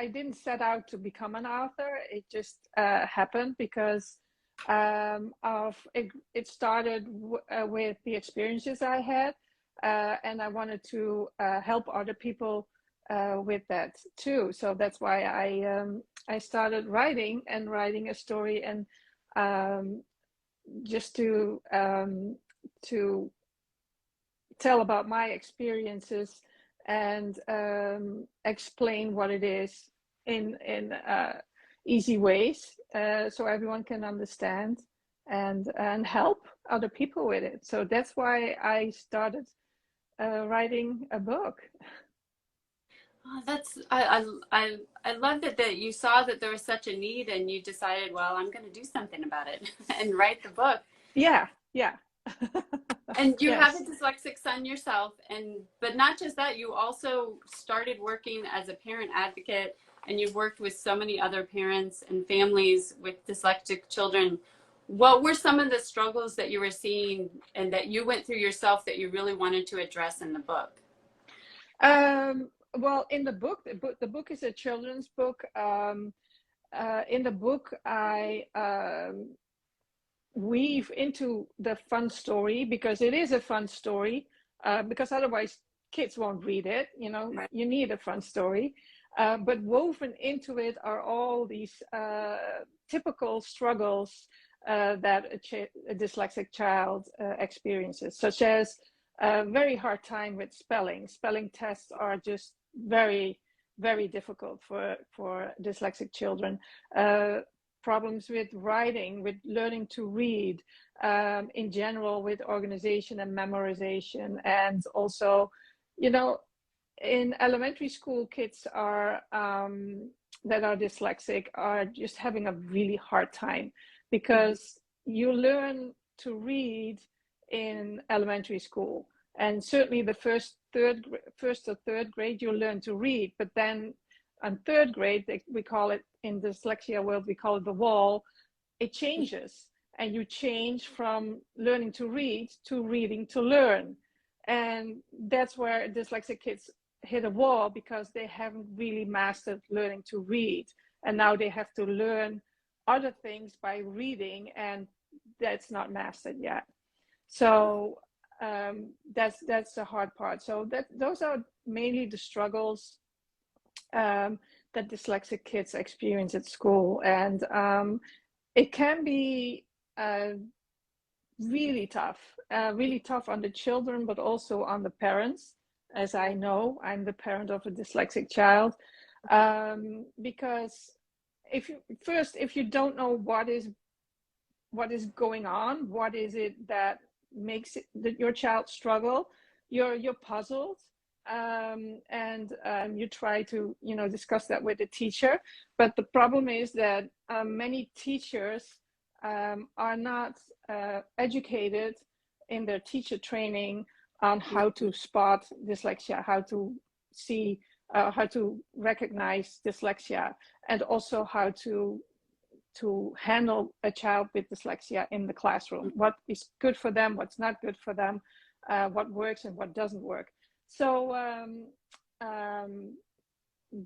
I didn't set out to become an author. It just happened because it started with the experiences I had, and I wanted to help other people with that too. So that's why I started writing a story, and just to tell about my experiences and explain what it is in easy ways, so everyone can understand and help other people with it. So that's why I started writing a book. Oh, I love that you saw that there was such a need and you decided, well, I'm going to do something about it and write the book. Yeah. And you Yes. have a dyslexic son yourself, but not just that, you also started working as a parent advocate, and you've worked with so many other parents and families with dyslexic children. What were some of the struggles that you were seeing and that you went through yourself that you really wanted to address in the book? Well, in the book is a children's book. In the book, I weave into the fun story, because it is a fun story, because otherwise kids won't read it. Right. You need a fun story, but woven into it are all these typical struggles that a dyslexic child experiences, such as a very hard time with spelling. Spelling tests are just very, very difficult for dyslexic children. Problems with writing, with learning to read, in general, with organization and memorization. And also, in elementary school, kids are that are dyslexic are just having a really hard time, because you learn to read in elementary school, and certainly the first or third grade you learn to read, but then in third grade, we call it, in the dyslexia world, we call it the wall. It changes, and you change from learning to read to reading to learn. And that's where dyslexic kids hit a wall, because they haven't really mastered learning to read. And now they have to learn other things by reading, and that's not mastered yet. So that's the hard part. So those are mainly the struggles that dyslexic kids experience at school. And it can be really tough on the children, but also on the parents. As I know, I'm the parent of a dyslexic child, because if you don't know what is going on, what is it that makes your child struggle, you're puzzled. And you try to discuss that with the teacher, but the problem is that many teachers are not educated in their teacher training on how to spot dyslexia, how to see, how to recognize dyslexia, and also how to handle a child with dyslexia in the classroom. What is good for them, what's not good for them, what works and what doesn't work. So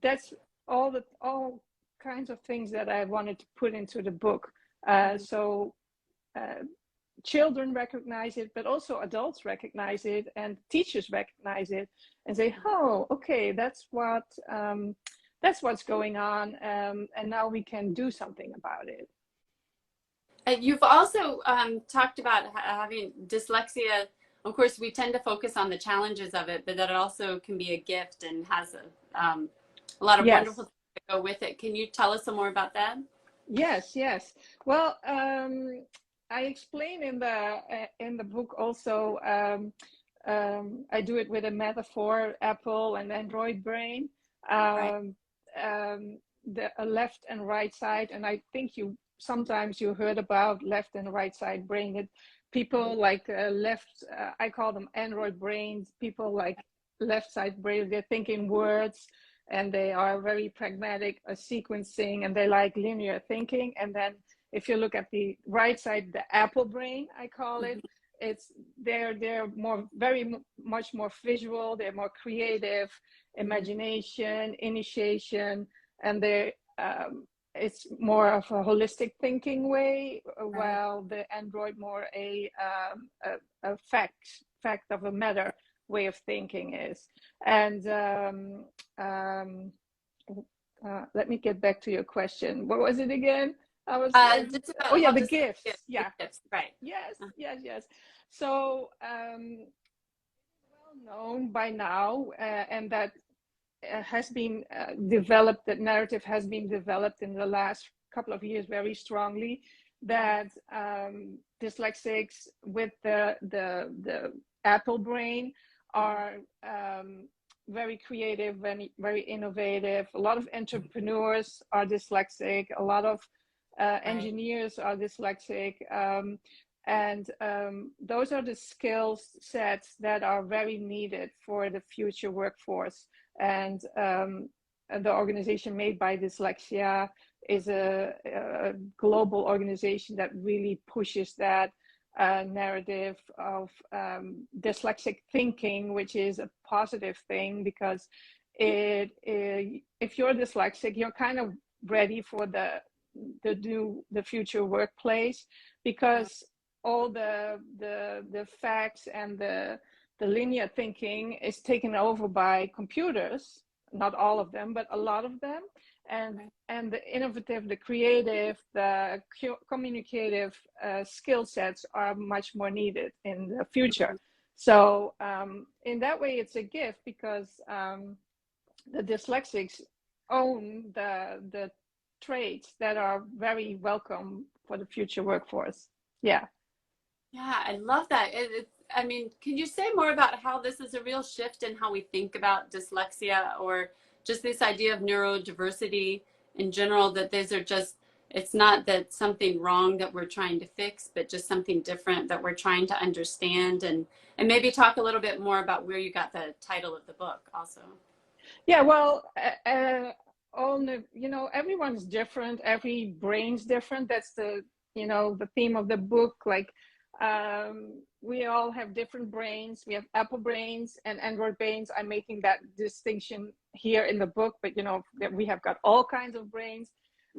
that's all kinds of things that I wanted to put into the book. So children recognize it, but also adults recognize it, and teachers recognize it, and say, "Oh, okay, that's what's going on, and now we can do something about it." You've also talked about having dyslexia. Of course, we tend to focus on the challenges of it, but that it also can be a gift and has a lot of wonderful things that go with it. Can you tell us some more about that? Yes. Well, I explain in the book also. I do it with a metaphor: apple and Android brain, Right. the left and right side. And I think sometimes you heard about left and right side brain. People like left, I call them Android brains. People like left side brain, they're thinking words, and they are very pragmatic, sequencing, and they like linear thinking. And then if you look at the right side, the apple brain, I call it, they're very much more visual. They're more creative, imagination, initiation, and they it's more of a holistic thinking way, while the Android more a fact of a matter way of thinking is. And let me get back to your question. What was it again? I was just about oh yeah, how the this gifts. gifts, Yeah. gifts, right? Yes, yes. So well known by now, and that has been developed. That narrative has been developed in the last couple of years very strongly. That dyslexics with the Apple brain are very creative and very innovative. A lot of entrepreneurs are dyslexic. A lot of engineers are dyslexic. And those are the skill sets that are very needed for the future workforce. And the organization Made by Dyslexia is a global organization that really pushes that narrative of dyslexic thinking, which is a positive thing, because if you're dyslexic, you're kind of ready for the future workplace, because all the facts and the linear thinking is taken over by computers. Not all of them, but a lot of them. And the innovative, the creative, the communicative skill sets are much more needed in the future. So in that way, it's a gift, because the dyslexics own the traits that are very welcome for the future workforce. Yeah. Yeah, I love that. I mean, can you say more about how this is a real shift in how we think about dyslexia, or just this idea of neurodiversity in general, that these are just, it's not that something wrong that we're trying to fix, but just something different that we're trying to understand, and maybe talk a little bit more about where you got the title of the book also. Yeah, well, everyone's different. Every brain's different. That's the theme of the book. Like, we all have different brains. We have Apple brains and Android brains. I'm making that distinction here in the book, but that we have got all kinds of brains.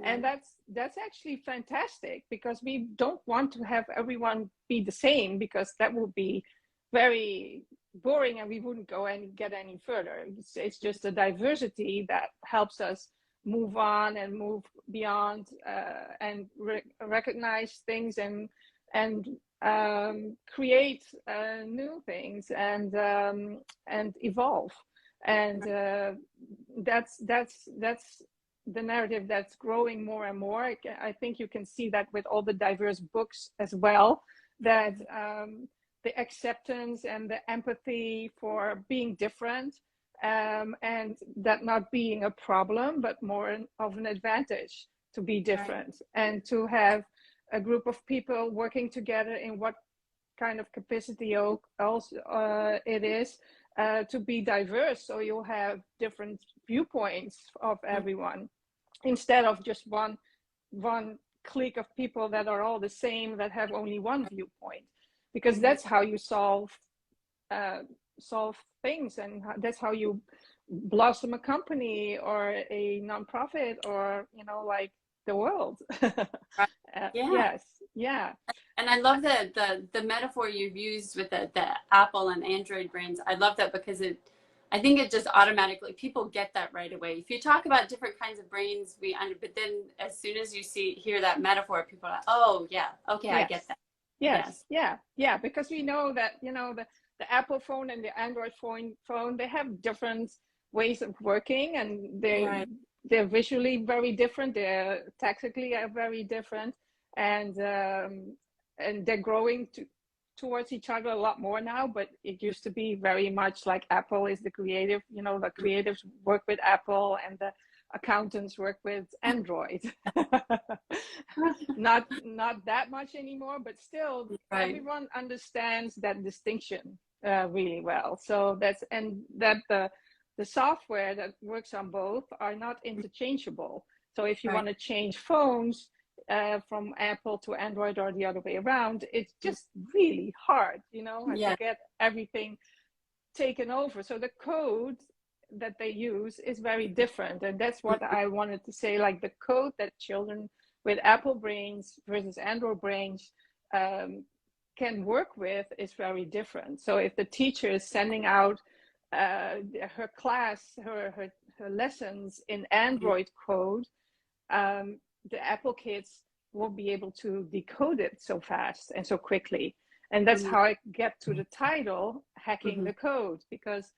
And that's actually fantastic, because we don't want to have everyone be the same, because that would be very boring and we wouldn't go and get any further. It's just a diversity that helps us move on and move beyond, and recognize things and create new things and evolve. And that's the narrative that's growing more and more. I think you can see that with all the diverse books as well, that the acceptance and the empathy for being different, and that not being a problem, but more of an advantage to be different, and to have a group of people working together in what kind of capacity also it is, to be diverse. So you'll have different viewpoints of everyone, instead of just one clique of people that are all the same, that have only one viewpoint, because that's how you solve things, and that's how you blossom a company or a nonprofit, or like the world. Yes, yeah. And I love the metaphor you've used with the Apple and Android brains. I love that, because I think it just automatically, people get that right away. If you talk about different kinds of brains, but then as soon as you hear that metaphor, people are like, oh yeah, okay, yes. I get that. Yes. Yeah, because we know that the Apple phone and the Android phone, they have different ways of working, and they're visually very different. They're tactically very different, and they're growing towards each other a lot more now. But it used to be very much like Apple is the creative. The creatives work with Apple, and the accountants work with Android. not that much anymore, but still everyone understands that distinction really well. So the software that works on both are not interchangeable. So if you want to change phones from Apple to Android or the other way around, it's just really hard, to get everything taken over. So the code that they use is very different. And that's what I wanted to say, like the code that children with Apple brains versus Android brains can work with is very different. So if the teacher is sending out her class, her lessons in Android code, the Apple kids won't be able to decode it so fast and so quickly. And that's how I get to the title, Hacking the Code, because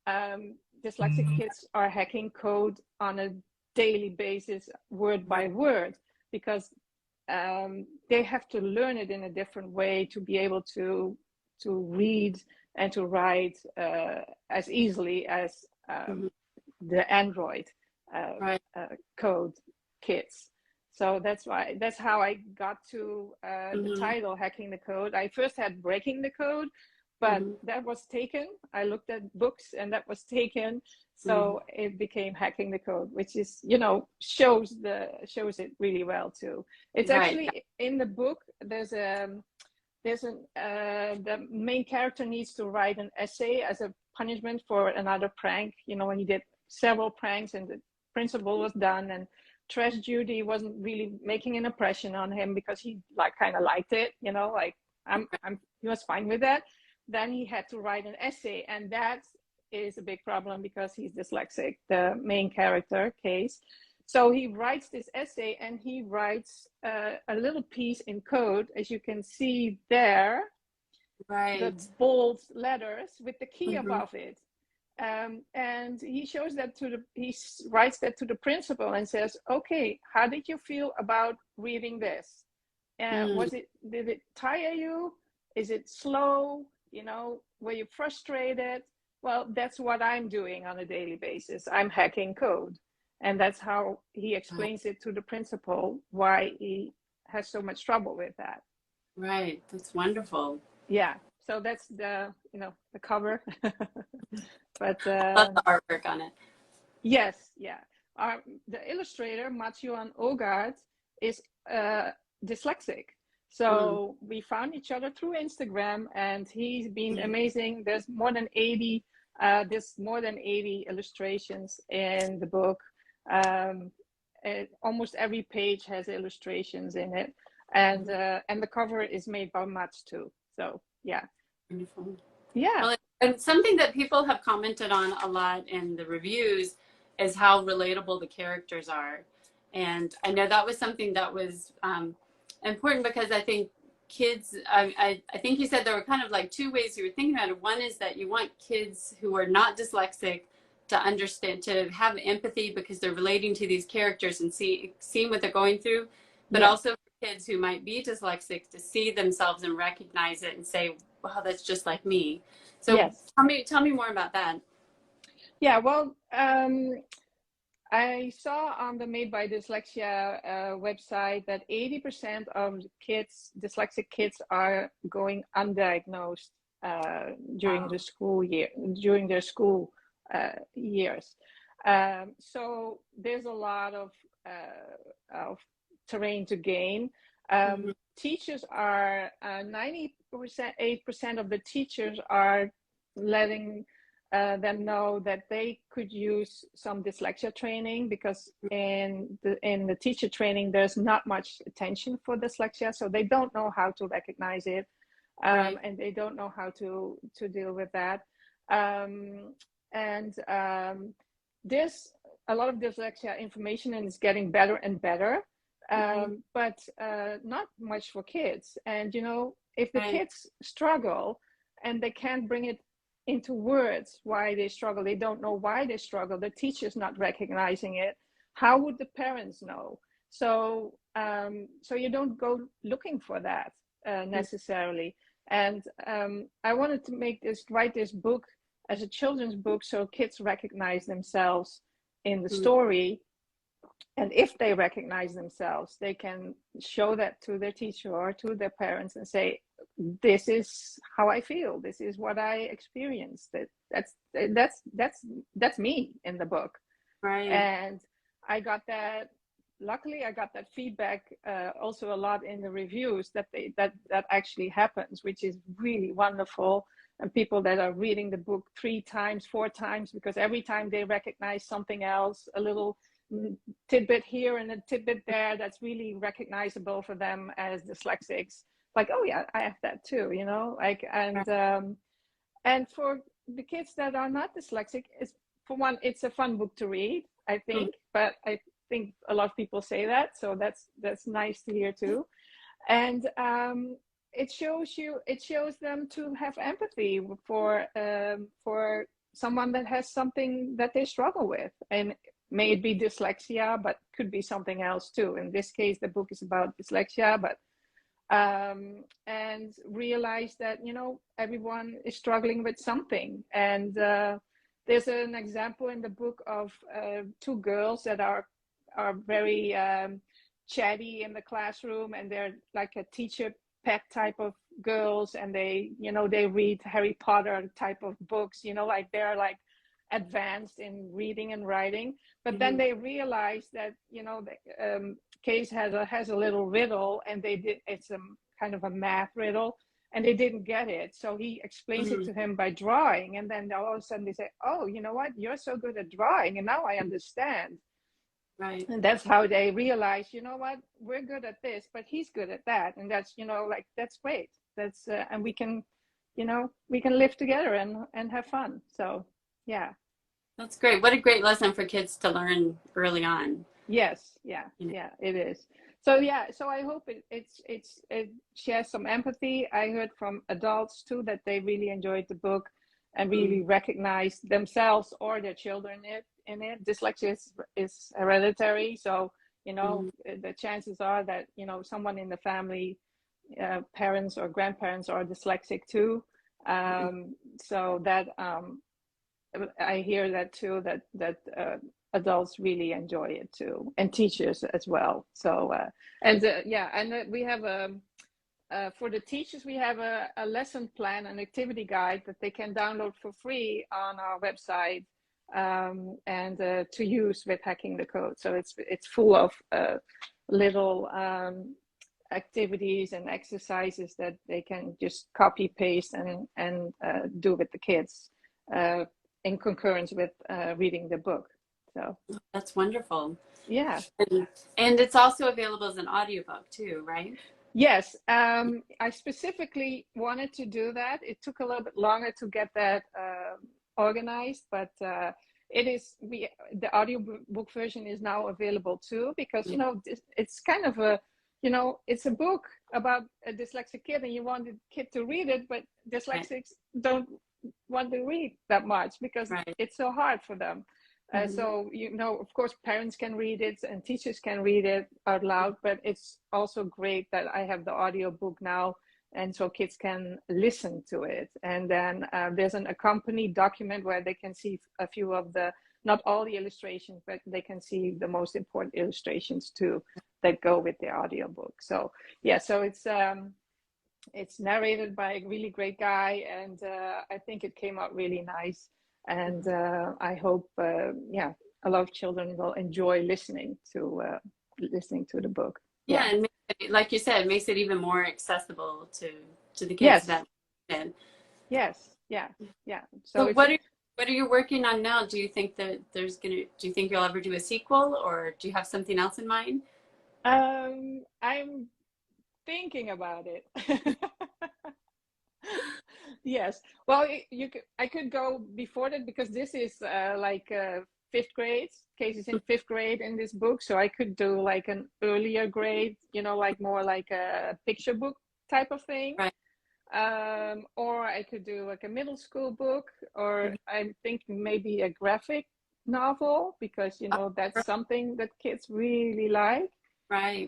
dyslexic kids are hacking code on a daily basis, word by word, because they have to learn it in a different way to be able to read and to write as easily as the Android code kids. So that's how I got to the title, Hacking the Code. I first had Breaking the Code, but that was taken. I looked at books and that was taken. So it became Hacking the Code, which is, you know, shows it really well too. It's actually in the book, the main character needs to write an essay as a punishment for another prank. You know, when he did several pranks and the principal was done, and Trash Judy wasn't really making an impression on him because he kind of liked it, you know, like he was fine with that. Then he had to write an essay, and that is a big problem because he's dyslexic, the main character Case. So he writes this essay, and he writes a little piece in code, as you can see there, the bold letters with the key above it. And he shows that he writes that to the principal and says, okay, how did you feel about reading this? Did it tire you? Is it slow? You know, were you frustrated? Well, that's what I'm doing on a daily basis. I'm hacking code. And that's how he explains it to the principal, why he has so much trouble with that. Right. That's wonderful. Yeah. So that's the cover. But love the artwork on it. Yes, yeah. The illustrator, Johan Øgaard, is dyslexic. So we found each other through Instagram, and he's been amazing. There's more than 80 illustrations in the book. Almost every page has illustrations in it, and the cover is made by Mats too. So yeah. Wonderful. Yeah. Well, and something that people have commented on a lot in the reviews is how relatable the characters are. And I know that was something that was important, because I think kids, I think you said there were kind of like two ways you were thinking about it. One is that you want kids who are not dyslexic to understand, to have empathy because they're relating to these characters and seeing what they're going through, but also for kids who might be dyslexic to see themselves and recognize it and say, wow, that's just like me. So tell me more about that. Yeah, well, I saw on the Made by Dyslexia website that 80% of dyslexic kids are going undiagnosed during the school year, during their school years. So there's a lot of terrain to gain. Teachers are 98% of the teachers are letting them know that they could use some dyslexia training, because in the teacher training there's not much attention for dyslexia, so they don't know how to recognize it, and they don't know how to deal with that. There's a lot of dyslexia information, and it's getting better and better. But not much for kids. And you know, if the kids struggle and they can't bring it into words why they struggle, they don't know why they struggle, the teacher's not recognizing it, how would the parents know? So so you don't go looking for that necessarily. And I wanted to write this book as a children's book, so kids recognize themselves in the story. And if they recognize themselves, they can show that to their teacher or to their parents and say, this is how I feel. This is what I experienced. That's me in the book. Right. And I got that, luckily I got that feedback also a lot in the reviews that actually happens, which is really wonderful. and people that are reading the book 3 times, 4 times, because every time they recognize something else, a little tidbit here and a tidbit there that's really recognizable for them as dyslexics. Like, oh yeah, I have that too, you know, like, and for the kids that are not dyslexic, it's, for one, it's a fun book to read, I think, but I think a lot of people say that, so that's nice to hear too. And it shows them to have empathy for someone that has something that they struggle with, and may it be dyslexia, but could be something else too. In this case, the book is about dyslexia, but and realize that, you know, everyone is struggling with something. And there's an example in the book of 2 girls that are very chatty in the classroom, and they're like a teacher pet type of girls, and they, you know, they read Harry Potter type of books, you know, like they're like advanced in reading and writing. But then they realize that, you know, Case has a little riddle, and it's a kind of a math riddle, and they didn't get it. So he explains it to him by drawing, and then all of a sudden they say, oh, you know what, you're so good at drawing, and now I understand. Right. And that's how they realize, you know what, we're good at this, but he's good at that. And that's, you know, like, that's great. That's and we can, you know, we can live together and have fun. So yeah. That's great. What a great lesson for kids to learn early on. Yes. Yeah. Yeah, it is. So yeah, so I hope it shares some empathy. I heard from adults too that they really enjoyed the book and really recognized themselves or their children in it. Dyslexia is hereditary, so, you know, the chances are that, you know, someone in the family, parents or grandparents, are dyslexic too. So that I hear that too, that adults really enjoy it too, and teachers as well. So yeah, and we have for the teachers, we have a lesson plan, an activity guide that they can download for free on our website, and to use with Hacking the Code. So it's full of little activities and exercises that they can just copy paste and do with the kids in concurrence with reading the book. So that's wonderful. Yeah. And it's also available as an audiobook too, right? Yes. I specifically wanted to do that. It took a little bit longer to get that organized, but the audiobook version is now available too, because, you know, it's kind of a, you know, it's a book about a dyslexic kid, and you want the kid to read it, but dyslexics don't want to read that much because it's so hard for them. So, you know, of course, parents can read it and teachers can read it out loud, but it's also great that I have the audio book now, and so kids can listen to it. And then there's an accompanied document where they can see a few of not all the illustrations, but they can see the most important illustrations too that go with the audio book. So yeah, so it's narrated by a really great guy, and I think it came out really nice. And I hope, a lot of children will enjoy listening to the book. Yeah, and like you said, it makes it even more accessible to the kids. Yes. Yeah. So what are you working on now? Do you think that do you think you'll ever do a sequel, or do you have something else in mind? I'm thinking about it. Yes. Well, I could go before that, because this is like 5th grade. Case is in 5th grade in this book, so I could do like an earlier grade, you know, like more like a picture book type of thing. Right. Or I could do like a middle school book, or I'm thinking maybe a graphic novel, because, you know, that's something that kids really like. Right.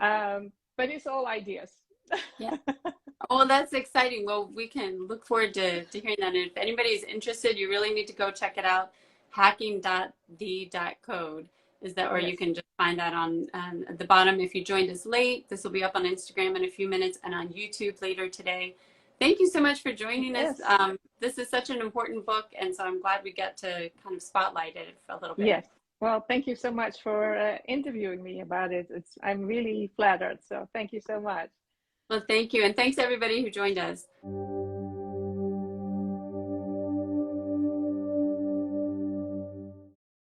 But it's all ideas. Yeah. Oh, that's exciting. Well, we can look forward to hearing that. And if anybody's interested, you really need to go check it out. Hacking.the.code is that, or you can just find that on at the bottom. If you joined us late, this will be up on Instagram in a few minutes and on YouTube later today. Thank you so much for joining us. This is such an important book, and so I'm glad we get to kind of spotlight it a little bit. Yes. Well, thank you so much for interviewing me about it. I'm really flattered. So thank you so much. Well, thank you. And thanks everybody who joined us.